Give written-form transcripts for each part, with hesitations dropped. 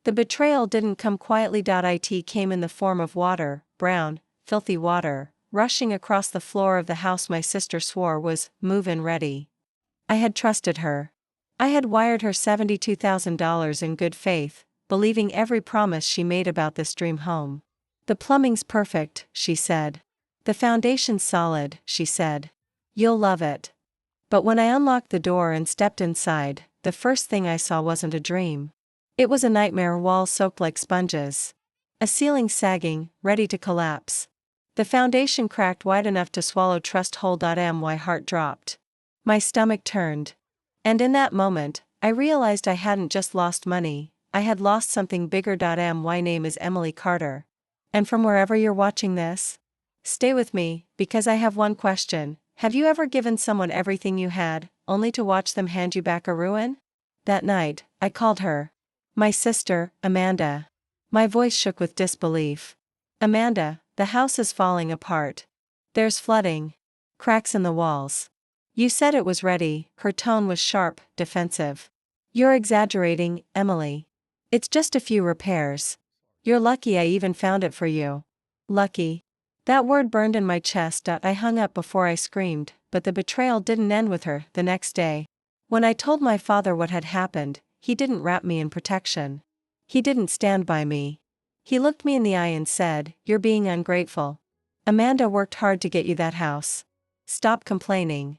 The betrayal didn't come quietly. It came in the form of water, brown, filthy water, rushing across the floor of the house my sister swore was move-in ready. I had trusted her. I had wired her $72,000 in good faith, believing every promise she made about this dream home. The plumbing's perfect, she said. The foundation's solid, she said. You'll love it. But when I unlocked the door and stepped inside, the first thing I saw wasn't a dream. It was a nightmare. Walls soaked like sponges. A ceiling sagging, ready to collapse. The foundation cracked wide enough to swallow trust whole. My heart dropped. My stomach turned. And in that moment, I realized I hadn't just lost money, I had lost something bigger. My name is Emily Carter. And from wherever you're watching this, stay with me, because I have one question. Have you ever given someone everything you had, only to watch them hand you back a ruin? That night, I called her. My sister, Amanda. My voice shook with disbelief. Amanda, the house is falling apart. There's flooding. Cracks in the walls. You said it was ready. Her tone was sharp, defensive. You're exaggerating, Emily. It's just a few repairs. You're lucky I even found it for you. Lucky. That word burned in my chest. I hung up before I screamed, but the betrayal didn't end with her. The next day, when I told my father what had happened, he didn't wrap me in protection. He didn't stand by me. He looked me in the eye and said, "You're being ungrateful. Amanda worked hard to get you that house. Stop complaining."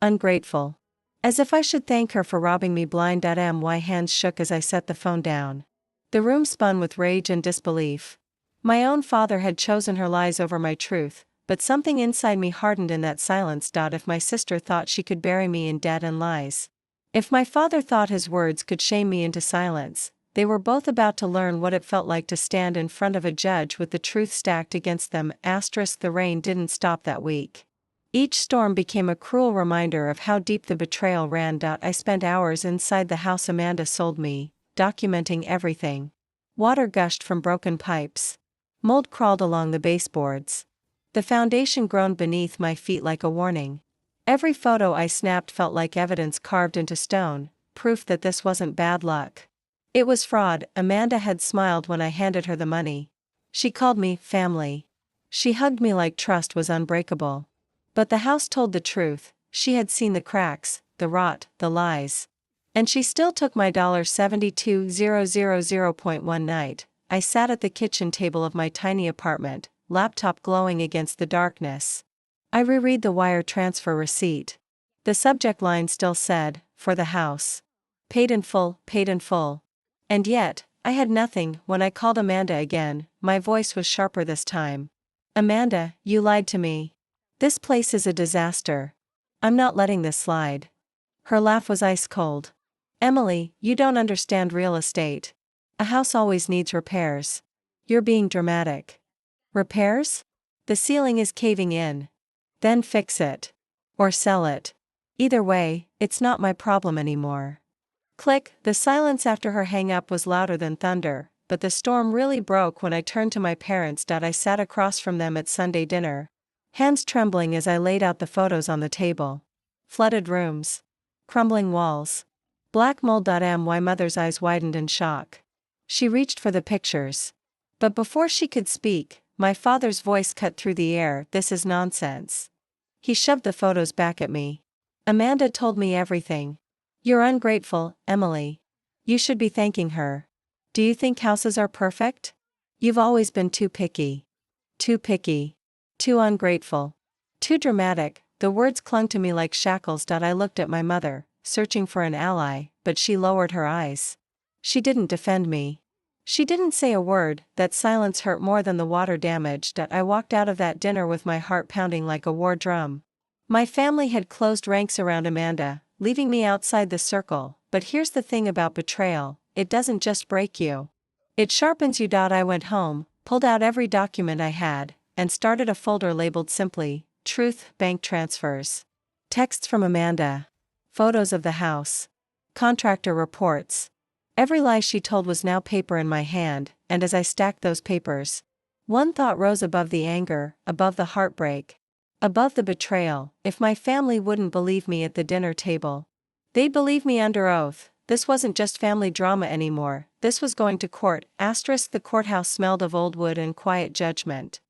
Ungrateful. As if I should thank her for robbing me blind. My hands shook as I set the phone down. The room spun with rage and disbelief. My own father had chosen her lies over my truth, but something inside me hardened in that silence. If my sister thought she could bury me in debt and lies, if my father thought his words could shame me into silence, they were both about to learn what it felt like to stand in front of a judge with the truth stacked against them. The rain didn't stop that week. Each storm became a cruel reminder of how deep the betrayal ran. I spent hours inside the house Amanda sold me, documenting everything. Water gushed from broken pipes. Mold crawled along the baseboards. The foundation groaned beneath my feet like a warning. Every photo I snapped felt like evidence carved into stone, proof that this wasn't bad luck. It was fraud. Amanda had smiled when I handed her the money. She called me family. She hugged me like trust was unbreakable. But the house told the truth. She had seen the cracks, the rot, the lies. And she still took my $72,000. One night, I sat at the kitchen table of my tiny apartment, laptop glowing against the darkness. I reread the wire transfer receipt. The subject line still said, "For the house. Paid in full, paid in full." And yet, I had nothing. When I called Amanda again, my voice was sharper this time. "Amanda, you lied to me. This place is a disaster. I'm not letting this slide." Her laugh was ice cold. "Emily, you don't understand real estate. A house always needs repairs. You're being dramatic." "Repairs? The ceiling is caving in. Then fix it. Or sell it. Either way, it's not my problem anymore." Click. The silence after her hang-up was louder than thunder, but the storm really broke when I turned to my parents. I sat across from them at Sunday dinner, hands trembling as I laid out the photos on the table. Flooded rooms. Crumbling walls. Black mold. My mother's eyes widened in shock. She reached for the pictures. But before she could speak, my father's voice cut through the air. "This is nonsense." He shoved the photos back at me. "Amanda told me everything. You're ungrateful, Emily. You should be thanking her. Do you think houses are perfect? You've always been too picky. Too picky. Too ungrateful. Too dramatic." The words clung to me like shackles. I looked at my mother, searching for an ally, but she lowered her eyes. She didn't defend me. She didn't say a word. That silence hurt more than the water damage. I walked out of that dinner with my heart pounding like a war drum. My family had closed ranks around Amanda, leaving me outside the circle. But here's the thing about betrayal, it doesn't just break you. It sharpens you. I went home, pulled out every document I had, and started a folder labeled simply, "Truth," bank transfers. Texts from Amanda. Photos of the house. Contractor reports. Every lie she told was now paper in my hand, and as I stacked those papers, one thought rose above the anger, above the heartbreak, above the betrayal. If my family wouldn't believe me at the dinner table, they'd believe me under oath. this wasn't just family drama anymore, this was going to court. The courthouse smelled of old wood and quiet judgment.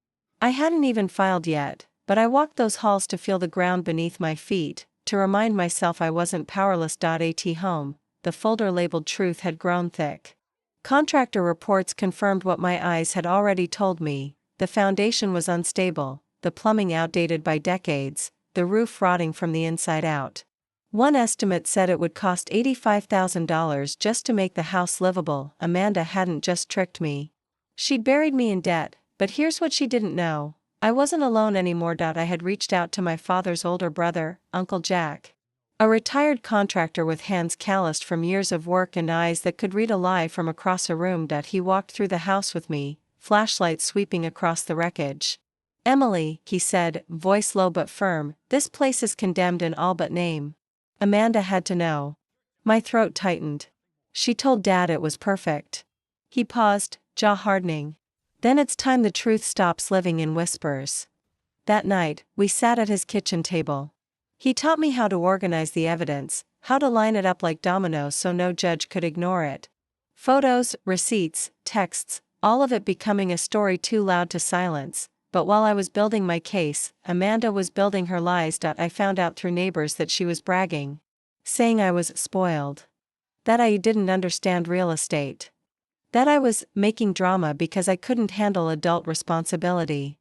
I hadn't even filed yet, but I walked those halls to feel the ground beneath my feet, to remind myself I wasn't powerless. At home, the folder labeled truth had grown thick. Contractor reports confirmed what my eyes had already told me: the foundation was unstable, the plumbing outdated by decades, the roof rotting from the inside out. One estimate said it would cost $85,000 just to make the house livable. Amanda hadn't just tricked me. She'd buried me in debt, but here's what she didn't know: I wasn't alone anymore. I had reached out to my father's older brother, Uncle Jack. A retired contractor with hands calloused from years of work and eyes that could read a lie from across a room. He walked through the house with me, flashlight sweeping across the wreckage. "Emily," he said, voice low but firm, "this place is condemned in all but name." Amanda had to know. My throat tightened. She told Dad it was perfect. He paused, jaw hardening. "Then it's time the truth stops living in whispers." That night, we sat at his kitchen table. He taught me how to organize the evidence, how to line it up like dominoes so no judge could ignore it. Photos, receipts, texts, all of it becoming a story too loud to silence. But while I was building my case, Amanda was building her lies. I found out through neighbors that she was bragging, saying I was spoiled, that I didn't understand real estate, that I was making drama because I couldn't handle adult responsibility.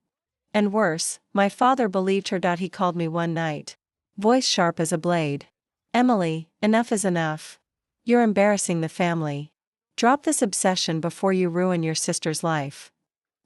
And worse, my father believed her. He called me one night, voice sharp as a blade. "Emily, enough is enough. You're embarrassing the family. Drop this obsession before you ruin your sister's life."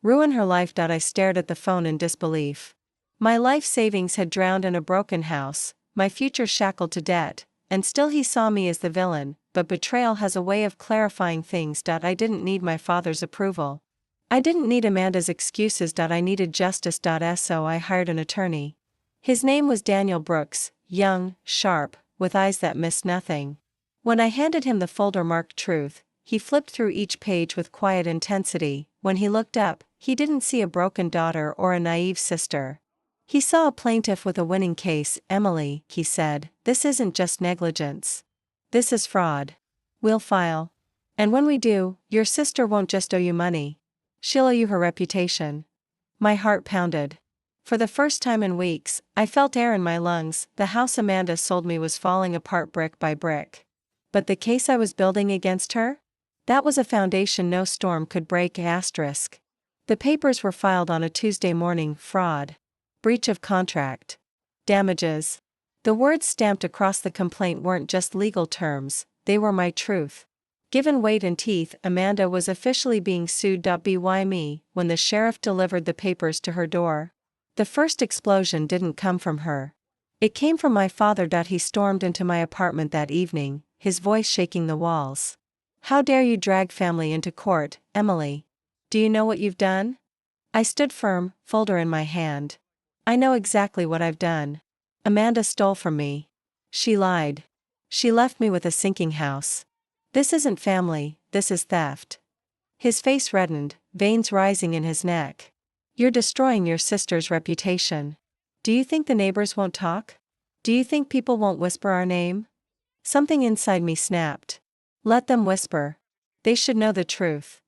Ruin her life? I stared at the phone in disbelief. My life savings had drowned in a broken house, my future shackled to debt, and still he saw me as the villain. But betrayal has a way of clarifying things. I didn't need my father's approval. I didn't need Amanda's excuses. I needed justice. So I hired an attorney. His name was Daniel Brooks, young, sharp, with eyes that missed nothing. When I handed him the folder marked truth, he flipped through each page with quiet intensity. When he looked up, he didn't see a broken daughter or a naive sister. He saw a plaintiff with a winning case. "Emily," he said, "this isn't just negligence. This is fraud. We'll file. And when we do, your sister won't just owe you money. She'll owe you her reputation." My heart pounded. For the first time in weeks, I felt air in my lungs. The house Amanda sold me was falling apart brick by brick. But the case I was building against her? That was a foundation no storm could break. The papers were filed on a Tuesday morning. Fraud. Breach of contract. Damages. The words stamped across the complaint weren't just legal terms, they were my truth. Given weight and teeth, Amanda was officially being sued. By me, when the sheriff delivered the papers to her door. The first explosion didn't come from her. It came from my father. He stormed into my apartment that evening, his voice shaking the walls. "How dare you drag family into court, Emily? Do you know what you've done?" I stood firm, folder in my hand. "I know exactly what I've done. Amanda stole from me. She lied. She left me with a sinking house. This isn't family, this is theft." His face reddened, veins rising in his neck. "You're destroying your sister's reputation. Do you think the neighbors won't talk? Do you think people won't whisper our name?" Something inside me snapped. Let them whisper. They should know the truth.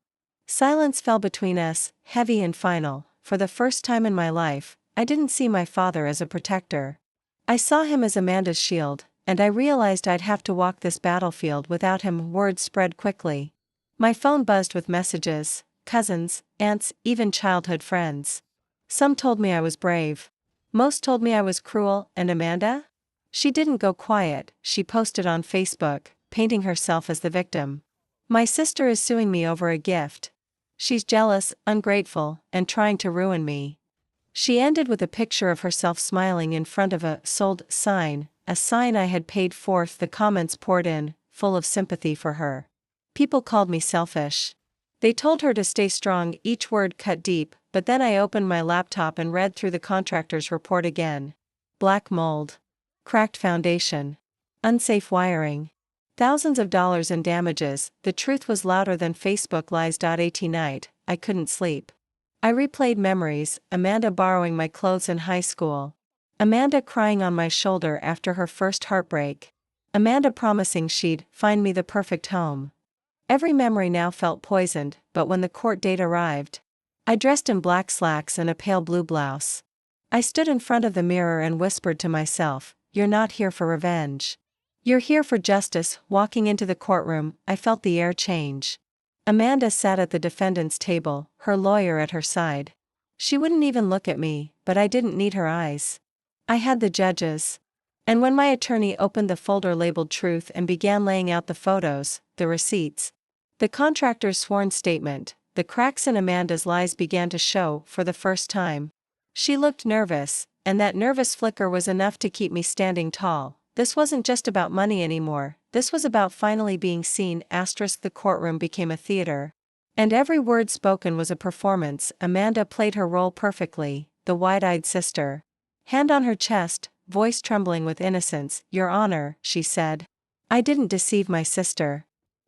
Silence fell between us, heavy and final. For the first time in my life, I didn't see my father as a protector. I saw him as Amanda's shield, and I realized I'd have to walk this battlefield without him. Words spread quickly. My phone buzzed with messages: cousins, aunts, even childhood friends. Some told me I was brave. Most told me I was cruel. And Amanda? She didn't go quiet. She posted on Facebook, painting herself as the victim. "My sister is suing me over a gift. She's jealous, ungrateful, and trying to ruin me." She ended with a picture of herself smiling in front of a sold sign, a sign I had paid for. The comments poured in, full of sympathy for her. People called me selfish. They told her to stay strong. Each word cut deep. But then I opened my laptop and read through the contractor's report again. Black mold. Cracked foundation. Unsafe wiring. Thousands of dollars in damages. The truth was louder than Facebook lies. At night, I couldn't sleep. I replayed memories: Amanda borrowing my clothes in high school. Amanda crying on my shoulder after her first heartbreak. Amanda promising she'd find me the perfect home. Every memory now felt poisoned, but when the court date arrived, I dressed in black slacks and a pale blue blouse. I stood in front of the mirror and whispered to myself, "You're not here for revenge. You're here for justice." Walking into the courtroom, I felt the air change. Amanda sat at the defendant's table, her lawyer at her side. She wouldn't even look at me, but I didn't need her eyes. I had the judge's. And when my attorney opened the folder labeled Truth and began laying out the photos, the receipts, the contractor's sworn statement, the cracks in Amanda's lies began to show for the first time. She looked nervous, and that nervous flicker was enough to keep me standing tall. This wasn't just about money anymore, this was about finally being seen. The courtroom became a theater. And every word spoken was a performance. Amanda played her role perfectly, the wide-eyed sister. Hand on her chest, voice trembling with innocence. "Your Honor," she said. "I didn't deceive my sister.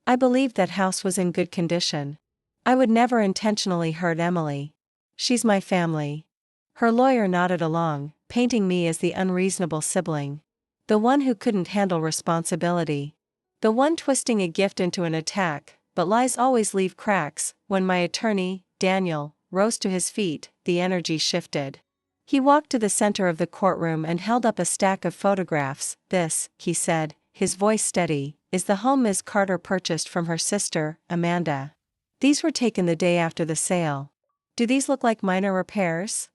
I believed that house was in good condition. I would never intentionally hurt Emily. She's my family." Her lawyer nodded along, painting me as the unreasonable sibling. The one who couldn't handle responsibility. The one twisting a gift into an attack, but lies always leave cracks. When my attorney, Daniel, rose to his feet, the energy shifted. He walked to the center of the courtroom and held up a stack of photographs. "This," he said, his voice steady, "is the home Ms. Carter purchased from her sister, Amanda. These were taken the day after the sale. Do these look like minor repairs?"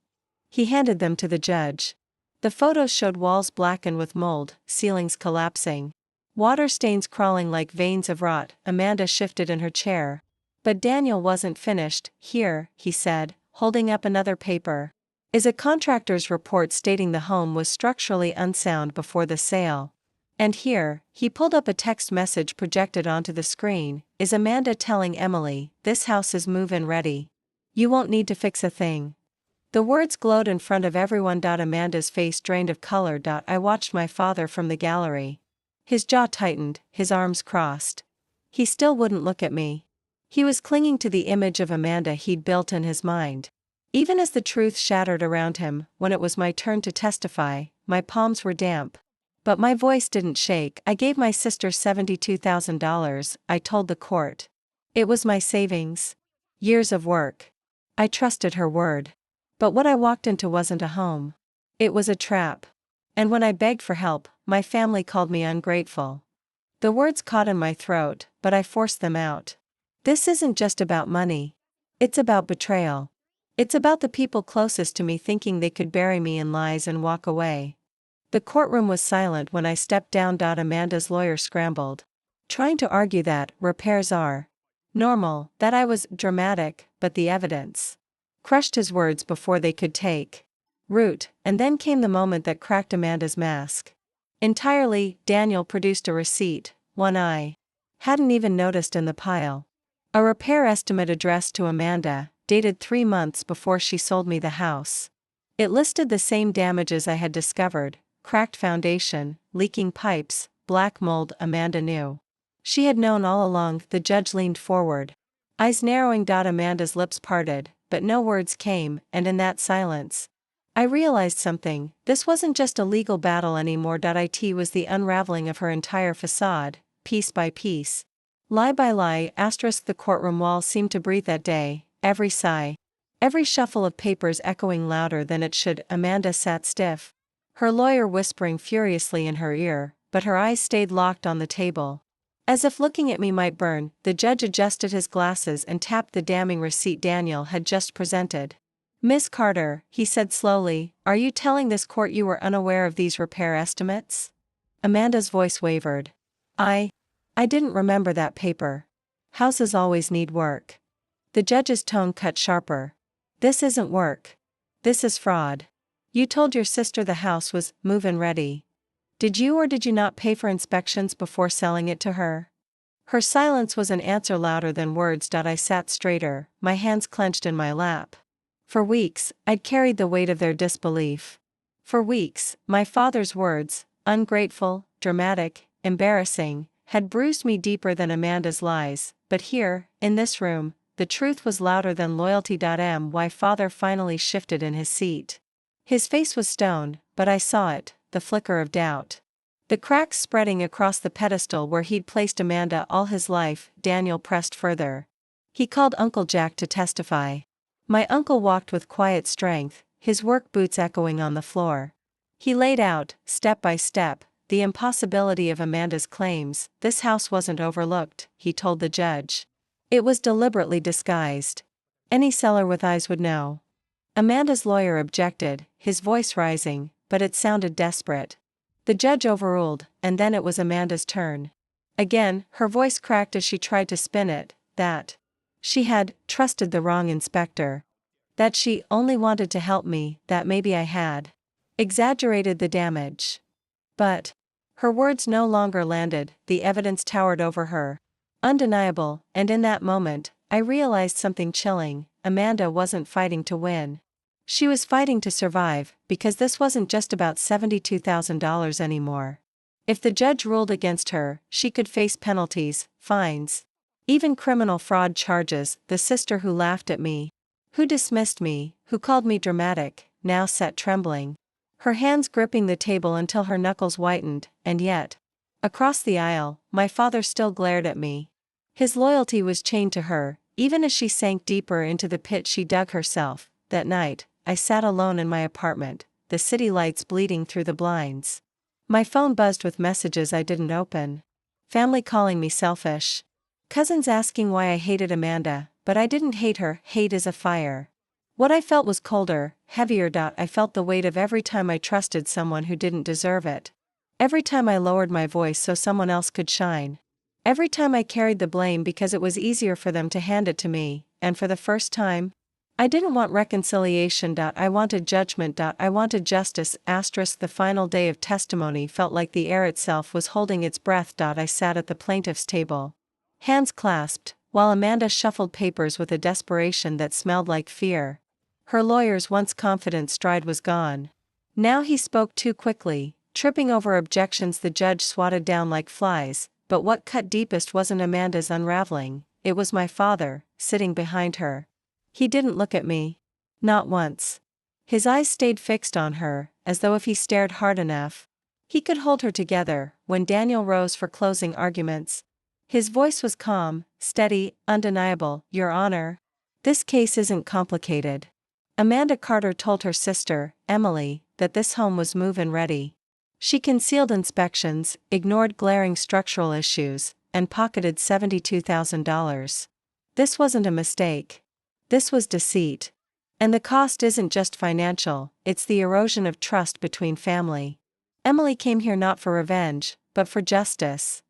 He handed them to the judge. The photos showed walls blackened with mold, ceilings collapsing, water stains crawling like veins of rot. Amanda shifted in her chair. But Daniel wasn't finished. "Here," he said, holding up another paper, "is a contractor's report stating the home was structurally unsound before the sale. And here," he pulled up a text message projected onto the screen, "is Amanda telling Emily, this house is move-in ready. You won't need to fix a thing." The words glowed in front of everyone. Amanda's face drained of color. I watched my father from the gallery. His jaw tightened, his arms crossed. He still wouldn't look at me. He was clinging to the image of Amanda he'd built in his mind. Even as the truth shattered around him, when it was my turn to testify, my palms were damp. But my voice didn't shake. "I gave my sister $72,000, I told the court. It was my savings. Years of work. I trusted her word. But what I walked into wasn't a home. It was a trap. And when I begged for help, my family called me ungrateful." The words caught in my throat, but I forced them out. This isn't just about money. It's about betrayal. It's about the people closest to me thinking they could bury me in lies and walk away. The courtroom was silent when I stepped down. Amanda's lawyer scrambled, trying to argue that repairs are normal, that I was dramatic, but the evidence crushed his words before they could take root. And then came the moment that cracked Amanda's mask entirely. Daniel produced a receipt, one I hadn't even noticed in the pile. A repair estimate addressed to Amanda, dated 3 months before she sold me the house. It listed the same damages I had discovered: cracked foundation, leaking pipes, black mold. Amanda knew. She had known all along. The judge leaned forward, eyes narrowing. Amanda's lips parted, but no words came, and in that silence, I realized something. This wasn't just a legal battle anymore. It was the unraveling of her entire facade, piece by piece, lie by lie. The courtroom walls seemed to breathe that day, every sigh, every shuffle of papers echoing louder than it should. Amanda sat stiff, her lawyer whispering furiously in her ear, but her eyes stayed locked on the table, as if looking at me might burn. The judge adjusted his glasses and tapped the damning receipt Daniel had just presented. "Miss Carter," he said slowly, "are you telling this court you were unaware of these repair estimates?" Amanda's voice wavered. I didn't remember that paper. Houses always need work." The judge's tone cut sharper. "This isn't work. This is fraud. You told your sister the house was move-in ready. Did you or did you not pay for inspections before selling it to her?" Her silence was an answer louder than words. I sat straighter, my hands clenched in my lap. For weeks, I'd carried the weight of their disbelief. For weeks, my father's words, ungrateful, dramatic, embarrassing, had bruised me deeper than Amanda's lies. But here, in this room, the truth was louder than loyalty. My father finally shifted in his seat. His face was stone, but I saw it, the flicker of doubt. The cracks spreading across the pedestal where he'd placed Amanda all his life. Daniel pressed further. He called Uncle Jack to testify. My uncle walked with quiet strength, his work boots echoing on the floor. He laid out, step by step, the impossibility of Amanda's claims. This house wasn't overlooked, he told the judge. It was deliberately disguised. Any seller with eyes would know. Amanda's lawyer objected, his voice rising, but it sounded desperate. The judge overruled, and then it was Amanda's turn. Again, her voice cracked as she tried to spin it, that she had trusted the wrong inspector. That she only wanted to help me, that maybe I had exaggerated the damage. But her words no longer landed, the evidence towered over her. Undeniable, and in that moment, I realized something chilling. Amanda wasn't fighting to win. She was fighting to survive, because this wasn't just about $72,000 anymore. If the judge ruled against her, she could face penalties, fines, even criminal fraud charges. The sister who laughed at me, who dismissed me, who called me dramatic, now sat trembling, her hands gripping the table until her knuckles whitened, and yet, across the aisle, my father still glared at me. His loyalty was chained to her, even as she sank deeper into the pit she dug herself. That night, I sat alone in my apartment, the city lights bleeding through the blinds. My phone buzzed with messages I didn't open. Family calling me selfish. Cousins asking why I hated Amanda, but I didn't hate her. Hate is a fire. What I felt was colder, heavier. I felt the weight of every time I trusted someone who didn't deserve it. Every time I lowered my voice so someone else could shine. Every time I carried the blame because it was easier for them to hand it to me, and for the first time, I didn't want reconciliation. I wanted judgment. I wanted justice. The final day of testimony felt like the air itself was holding its breath. I sat at the plaintiff's table, hands clasped, while Amanda shuffled papers with a desperation that smelled like fear. Her lawyer's once confident stride was gone. Now he spoke too quickly, tripping over objections the judge swatted down like flies. But what cut deepest wasn't Amanda's unraveling, it was my father, sitting behind her. He didn't look at me. Not once. His eyes stayed fixed on her, as though if he stared hard enough, he could hold her together. When Daniel rose for closing arguments, his voice was calm, steady, undeniable. Your Honor, this case isn't complicated. Amanda Carter told her sister, Emily, that this home was move-in ready. She concealed inspections, ignored glaring structural issues, and pocketed $72,000. This wasn't a mistake. This was deceit. And the cost isn't just financial, it's the erosion of trust between family. Emily came here not for revenge, but for justice.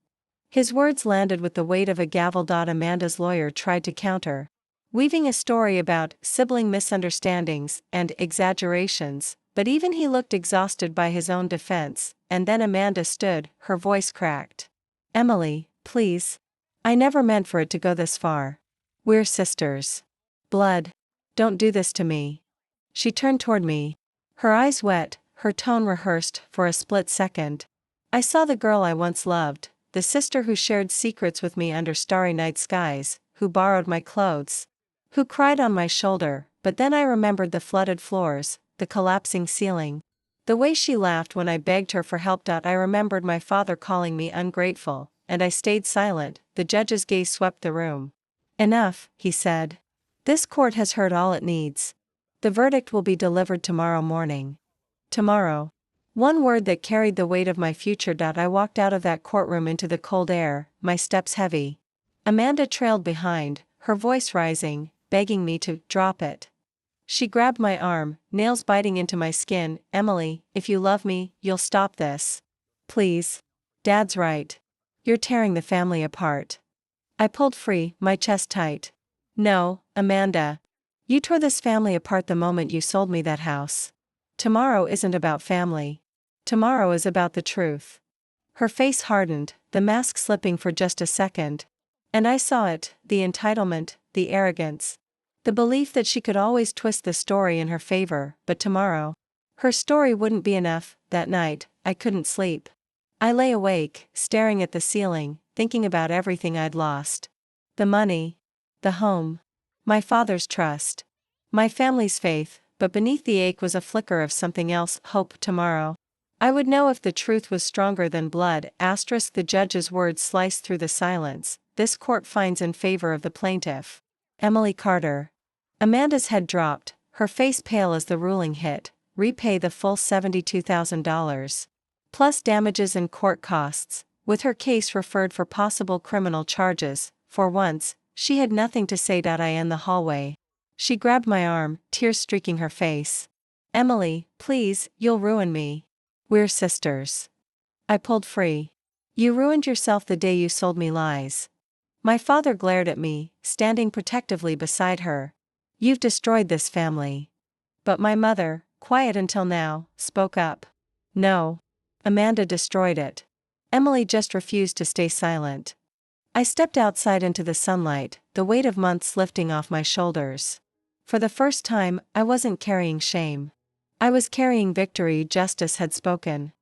His words landed with the weight of a gavel. Amanda's lawyer tried to counter, weaving a story about sibling misunderstandings and exaggerations, but even he looked exhausted by his own defense. And then Amanda stood, her voice cracked. Emily, please. I never meant for it to go this far. We're sisters. Blood. Don't do this to me. She turned toward me, her eyes wet, her tone rehearsed. For a split second, I saw the girl I once loved, the sister who shared secrets with me under starry night skies, who borrowed my clothes, who cried on my shoulder. But then I remembered the flooded floors, the collapsing ceiling, the way she laughed when I begged her for help. I remembered my father calling me ungrateful, and I stayed silent. The judge's gaze swept the room. Enough, he said. This court has heard all it needs. The verdict will be delivered tomorrow morning. Tomorrow. One word that carried the weight of my future. I walked out of that courtroom into the cold air, my steps heavy. Amanda trailed behind, her voice rising, begging me to drop it. She grabbed my arm, nails biting into my skin. Emily, if you love me, you'll stop this. Please. Dad's right. You're tearing the family apart. I pulled free, my chest tight. No, Amanda. You tore this family apart the moment you sold me that house. Tomorrow isn't about family. Tomorrow is about the truth. Her face hardened, the mask slipping for just a second. And I saw it, the entitlement, the arrogance. The belief that she could always twist the story in her favor. But tomorrow, her story wouldn't be enough. That night, I couldn't sleep. I lay awake, staring at the ceiling, thinking about everything I'd lost. The money. The home. My father's trust. My family's faith, but beneath the ache was a flicker of something else. Hope. Tomorrow, I would know if the truth was stronger than blood. The judge's words sliced through the silence. This court finds in favor of the plaintiff. Emily Carter. Amanda's head dropped, her face pale as the ruling hit. Repay the full $72,000. Plus damages and court costs, with her case referred for possible criminal charges. For once, she had nothing to say. I in the hallway. She grabbed my arm, tears streaking her face. Emily, please, you'll ruin me. We're sisters. I pulled free. You ruined yourself the day you sold me lies. My father glared at me, standing protectively beside her. You've destroyed this family. But my mother, quiet until now, spoke up. No. Amanda destroyed it. Emily just refused to stay silent. I stepped outside into the sunlight, the weight of months lifting off my shoulders. For the first time, I wasn't carrying shame. I was carrying victory. Justice had spoken.